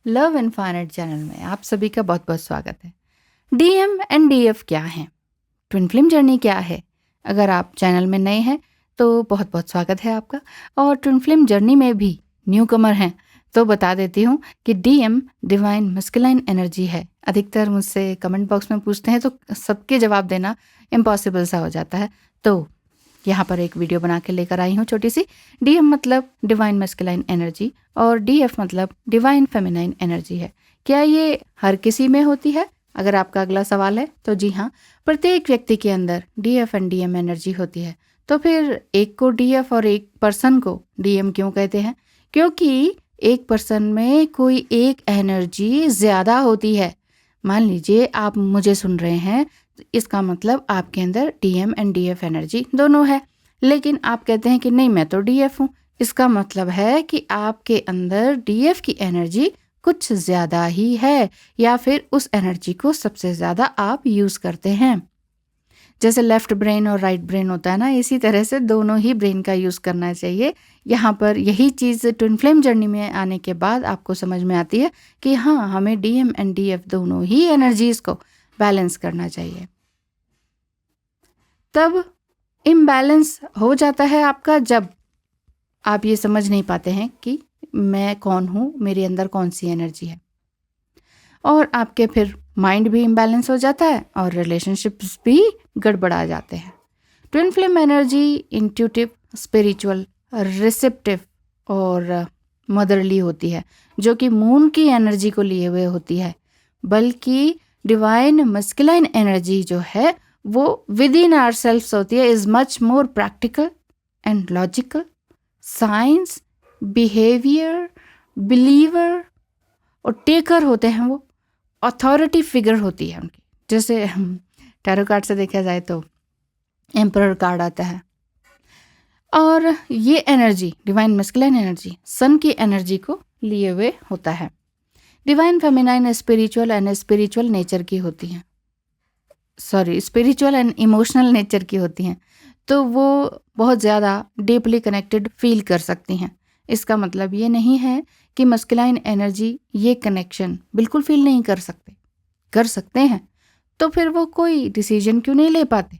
Love infinite channel में आप सभी का बहुत बहुत स्वागत है। डीएम एंड डीएफ क्या है, ट्विन फ्लेम जर्नी क्या है? अगर आप चैनल में नए हैं तो बहुत बहुत स्वागत है आपका। और ट्विन फ्लेम जर्नी में भी न्यू कमर हैं तो बता देती हूँ कि डीएम डिवाइन मस्कुलाइन एनर्जी है। अधिकतर मुझसे कमेंट बॉक्स में पूछते हैं तो सबके जवाब देना इम्पॉसिबल सा हो जाता है, तो यहाँ पर एक वीडियो बना के लेकर आई हूँ छोटी सी। डीएम मतलब डिवाइन मस्कुलाइन एनर्जी और डीएफ मतलब डिवाइन फेमिनाइन एनर्जी है। क्या ये हर किसी में होती है? अगर आपका अगला सवाल है तो जी हाँ, प्रत्येक व्यक्ति के अंदर डीएफ एंड डीएम एनर्जी होती है। तो फिर एक को डीएफ और एक पर्सन को डीएम क्यों कहते हैं? क्योंकि एक पर्सन में कोई एक एनर्जी ज़्यादा होती है। मान लीजिए आप मुझे सुन रहे हैं, इसका मतलब आपके अंदर डीएम एंड डीएफ एनर्जी दोनों है। लेकिन आप कहते हैं कि नहीं, मैं तो डीएफ हूँ। इसका मतलब है कि आपके अंदर डीएफ की एनर्जी कुछ ज़्यादा ही है, या फिर उस एनर्जी को सबसे ज़्यादा आप यूज़ करते हैं। जैसे लेफ्ट ब्रेन और राइट ब्रेन होता है ना, इसी तरह से दोनों ही ब्रेन का यूज़ करना चाहिए। यहाँ पर यही चीज़ ट्विन फ्लेम जर्नी में आने के बाद आपको समझ में आती है कि हाँ, हमें डीएम एंड डीएफ दोनों ही एनर्जीज़ को बैलेंस करना चाहिए। तब इम्बैलेंस हो जाता है आपका जब आप ये समझ नहीं पाते हैं कि मैं कौन हूँ, मेरे अंदर कौन सी एनर्जी है। और आपके फिर माइंड भी इम्बैलेंस हो जाता है और रिलेशनशिप्स भी गड़बड़ा जाते हैं। Twin flame energy intuitive, spiritual, receptive और मदरली होती है, जो कि मून की एनर्जी को लिए हुए होती है। बल्कि डिवाइन मस्कुलाइन एनर्जी जो है वो विद इन आवर सेल्फ्स होती है, is much more practical and logical, science, behaviour, believer और टेकर होते हैं। वो अथॉरिटी फिगर होती है उनकी। जैसे टैरो कार्ड से देखा जाए तो एम्परर कार्ड आता है। और ये एनर्जी, डिवाइन मस्कुलाइन एनर्जी, सन की एनर्जी को लिए हुए होता है। Divine feminine spiritual and spiritual nature की होती हैं, स्पिरिचुअल एंड इमोशनल नेचर की होती हैं। तो वो बहुत ज़्यादा डीपली कनेक्टेड फील कर सकती हैं। इसका मतलब ये नहीं है कि मस्कुलाइन एनर्जी ये कनेक्शन बिल्कुल फील नहीं कर सकते हैं। तो फिर वो कोई डिसीजन क्यों नहीं ले पाते?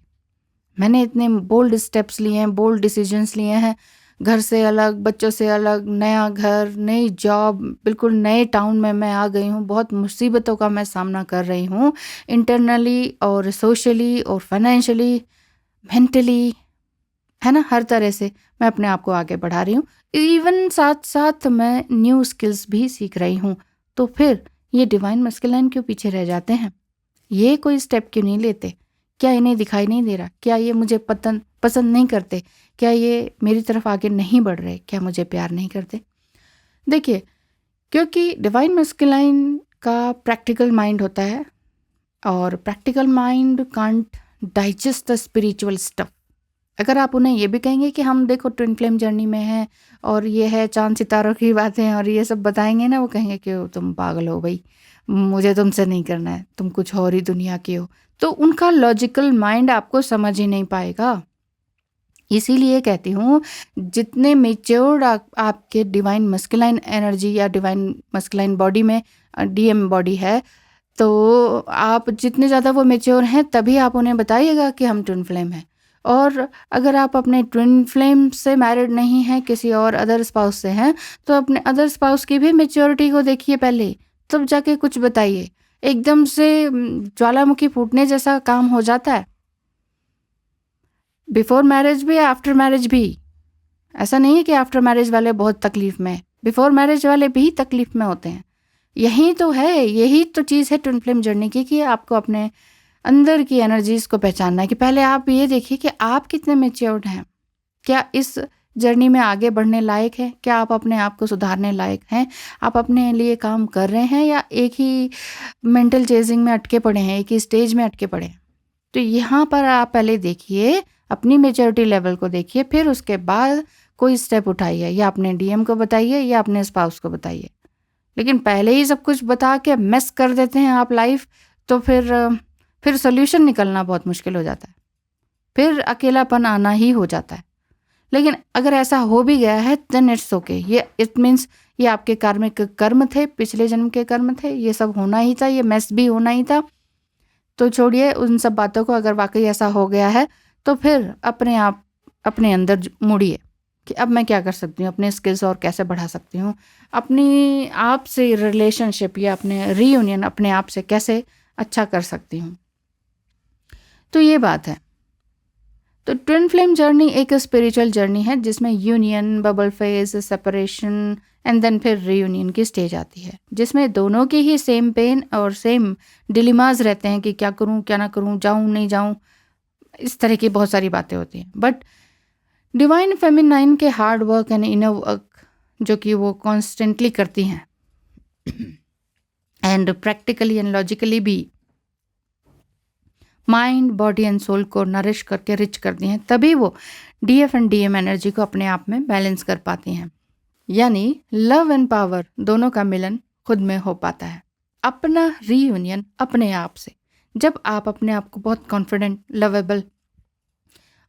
मैंने इतने बोल्ड स्टेप्स लिए हैं, बोल्ड डिसीजंस लिए हैं, घर से अलग, बच्चों से अलग, नया घर, नई जॉब, बिल्कुल नए टाउन में मैं आ गई हूँ। बहुत मुसीबतों का मैं सामना कर रही हूँ, इंटरनली और सोशली और फाइनेंशियली, मेंटली, है ना। हर तरह से मैं अपने आप को आगे बढ़ा रही हूँ। इवन साथ साथ मैं न्यू स्किल्स भी सीख रही हूँ। तो फिर ये डिवाइन मस्कुलाइन क्यों पीछे रह जाते हैं? ये कोई स्टेप क्यों नहीं लेते? क्या इन्हें दिखाई नहीं दे रहा? क्या ये मुझे पसंद नहीं करते? क्या ये मेरी तरफ आगे नहीं बढ़ रहे? क्या मुझे प्यार नहीं करते? देखिए, क्योंकि डिवाइन मस्कुलाइन का प्रैक्टिकल माइंड होता है और practical mind can't digest the spiritual stuff. अगर आप उन्हें ये भी कहेंगे कि हम देखो ट्विन फ्लेम जर्नी में हैं और ये है चांद सितारों की बातें और ये सब बताएंगे ना, वो कहेंगे कि तुम पागल हो भाई, मुझे तुमसे नहीं करना है, तुम कुछ और ही दुनिया के हो। तो उनका लॉजिकल माइंड आपको समझ ही नहीं पाएगा। इसीलिए कहती हूँ, जितने मेच्योर्ड आपके डिवाइन मस्कुलाइन एनर्जी या डिवाइन मस्कुलाइन बॉडी में डीएम बॉडी है, तो आप जितने ज़्यादा वो मेच्योर हैं तभी आप उन्हें बताइएगा कि हम ट्विन फ्लेम हैं। और अगर आप अपने ट्विन फ्लेम से मैरिड नहीं हैं, किसी और अदर स्पाउस से हैं, तो अपने अदर स्पाउस की भी मेच्योरिटी को देखिए पहले, तब जाके कुछ बताइए। एकदम से ज्वालामुखी फूटने जैसा काम हो जाता है। बिफोर मैरिज भी, आफ्टर मैरिज भी। ऐसा नहीं है कि आफ्टर मैरिज वाले बहुत तकलीफ में, बिफोर मैरिज वाले भी तकलीफ में होते हैं। यही तो है, यही तो चीज़ है ट्विन फ्लेम जर्नी की, कि आपको अपने अंदर की एनर्जीज़ को पहचानना है। कि पहले आप ये देखिए कि आप कितने मैच्योर्ड हैं, क्या इस जर्नी में आगे बढ़ने लायक है, क्या आप अपने आप को सुधारने लायक हैं, आप अपने लिए काम कर रहे हैं, या एक ही मेंटल चेजिंग में अटके पड़े हैं, एक ही स्टेज में अटके पड़े हैं। तो यहाँ पर आप पहले देखिए, अपनी मेच्योरिटी लेवल को देखिए, फिर उसके बाद कोई स्टेप उठाइए, या अपने डीएम को बताइए या अपने स्पाउस को बताइए। लेकिन पहले ही सब कुछ बता के मेस कर देते हैं आप लाइफ, तो फिर सोल्यूशन निकलना बहुत मुश्किल हो जाता है, फिर अकेलापन आना ही हो जाता है। लेकिन अगर ऐसा हो भी गया है देन इट्स ओके, ये इट मीन्स ये आपके कार्मिक कर्म थे, पिछले जन्म के कर्म थे, ये सब होना ही था, ये मेस भी होना ही था। तो छोड़िए उन सब बातों को। अगर वाकई ऐसा हो गया है तो फिर अपने आप अपने अंदर मुड़िए कि अब मैं क्या कर सकती हूँ, अपने स्किल्स और कैसे बढ़ा सकती हूँ, अपनी आप से रिलेशनशिप या अपने रीयूनियन अपने आप से कैसे अच्छा कर सकती हूँ। तो ये बात है। तो ट्विन फ्लेम जर्नी एक स्पिरिचुअल जर्नी है जिसमें union, bubble phase, separation and then फिर रीयूनियन की स्टेज आती है, जिसमें दोनों की ही सेम पेन और सेम डिलीमाज रहते हैं कि क्या करूं क्या ना करूं, जाऊं नहीं जाऊं, इस तरह की बहुत सारी बातें होती हैं। बट डिवाइन फेमिनाइन के hard work and inner work जो कि वो कॉन्स्टेंटली करती हैं एंड प्रैक्टिकली एंड लॉजिकली भी माइंड, बॉडी एंड सोल को नरिश करके रिच करती हैं, तभी वो डीएफ एंड डीएम एनर्जी को अपने आप में बैलेंस कर पाती हैं। यानी लव एंड पावर दोनों का मिलन खुद में हो पाता है। अपना रीयूनियन अपने आप से, जब आप अपने आप को बहुत कॉन्फिडेंट, लवेबल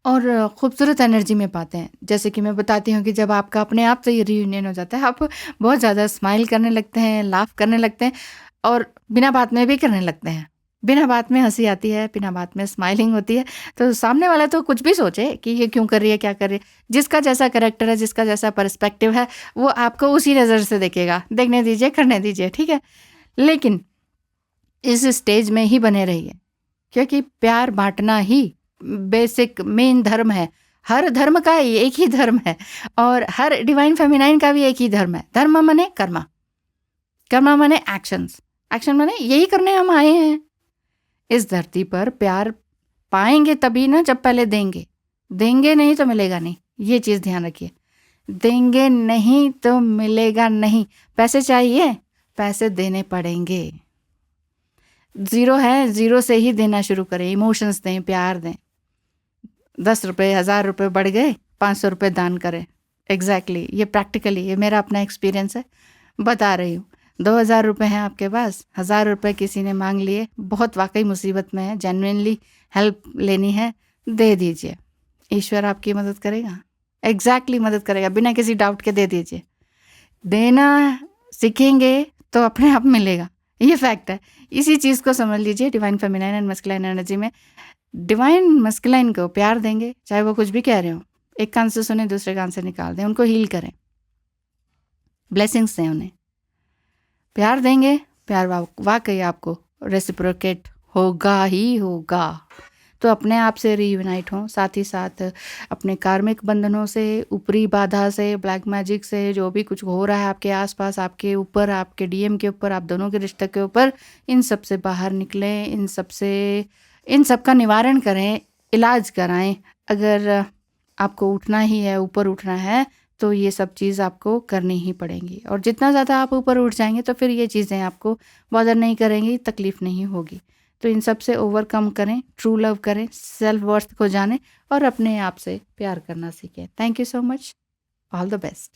और खूबसूरत एनर्जी में पाते हैं, जैसे कि मैं बताती हूँ कि जब आपका अपने आप से ये रीयूनियन हो जाता है, आप बहुत ज़्यादा स्माइल करने लगते हैं, लाफ करने लगते हैं और बिना बात में भी करने लगते हैं। बिना बात में हंसी आती है, बिना बात में स्माइलिंग होती है, तो सामने वाला तो कुछ भी सोचे कि ये क्यों कर रही है, क्या कर रही है। जिसका जैसा कैरेक्टर है, जिसका जैसा पर्सपेक्टिव है, वो आपको उसी नज़र से देखेगा। देखने दीजिए, करने दीजिए, ठीक है। लेकिन इस स्टेज में ही बने रहिए, क्योंकि प्यार बांटना ही बेसिक मेन धर्म है। हर धर्म का एक ही धर्म है और हर डिवाइन फेमिनाइन का भी एक ही धर्म है। धर्म माने कर्मा, कर्मा माने एक्शंस, एक्शन माने यही करने हम आए हैं इस धरती पर। प्यार पाएंगे तभी ना जब पहले देंगे, देंगे नहीं तो मिलेगा नहीं, ये चीज़ ध्यान रखिए। देंगे नहीं तो मिलेगा नहीं। पैसे चाहिए, पैसे देने पड़ेंगे। ज़ीरो है, ज़ीरो से ही देना शुरू करें। इमोशंस दें, प्यार दें। 10 रुपये, 1000 रुपये बढ़ गए, 500 रुपये दान करें। एग्जैक्टली, ये प्रैक्टिकली, ये मेरा अपना एक्सपीरियंस है, बता रही हूँ। 2000 रुपये हैं आपके पास, 1000 रुपये किसी ने मांग लिए, बहुत वाकई मुसीबत में है, जेन्युइनली हेल्प लेनी है, दे दीजिए। ईश्वर आपकी मदद करेगा, एग्जैक्टली मदद करेगा, बिना किसी डाउट के दे दीजिए। देना सीखेंगे तो अपने आप मिलेगा, ये फैक्ट है। इसी चीज़ को समझ लीजिए divine feminine and masculine energy में। डिवाइन मस्कुलाइन को प्यार देंगे, चाहे वो कुछ भी कह रहे हो, एक कान से सुने दूसरे कान से निकाल दें, उनको हील करें, ब्लेसिंग्स दें उन्हें। प्यार देंगे, प्यार वाकई आपको रेसिप्रोकेट होगा ही होगा। तो अपने आप से रीयूनाइट हों, साथ ही साथ अपने कार्मिक बंधनों से, ऊपरी बाधा से, ब्लैक मैजिक से, जो भी कुछ हो रहा है आपके आसपास, आपके ऊपर, आपके डीएम के ऊपर, आप दोनों के रिश्ते के ऊपर, इन सब से बाहर निकलें, इन सब का निवारण करें, इलाज कराएं। अगर आपको उठना ही है, ऊपर उठना है, तो ये सब चीज़ आपको करनी ही पड़ेंगी। और जितना ज़्यादा आप ऊपर उठ जाएंगे तो फिर ये चीज़ें आपको बॉदर नहीं करेंगी, तकलीफ़ नहीं होगी। तो इन सब से ओवरकम करें, ट्रू लव करें, सेल्फ वर्थ को जानें और अपने आप से प्यार करना सीखें। Thank you so much, all the best.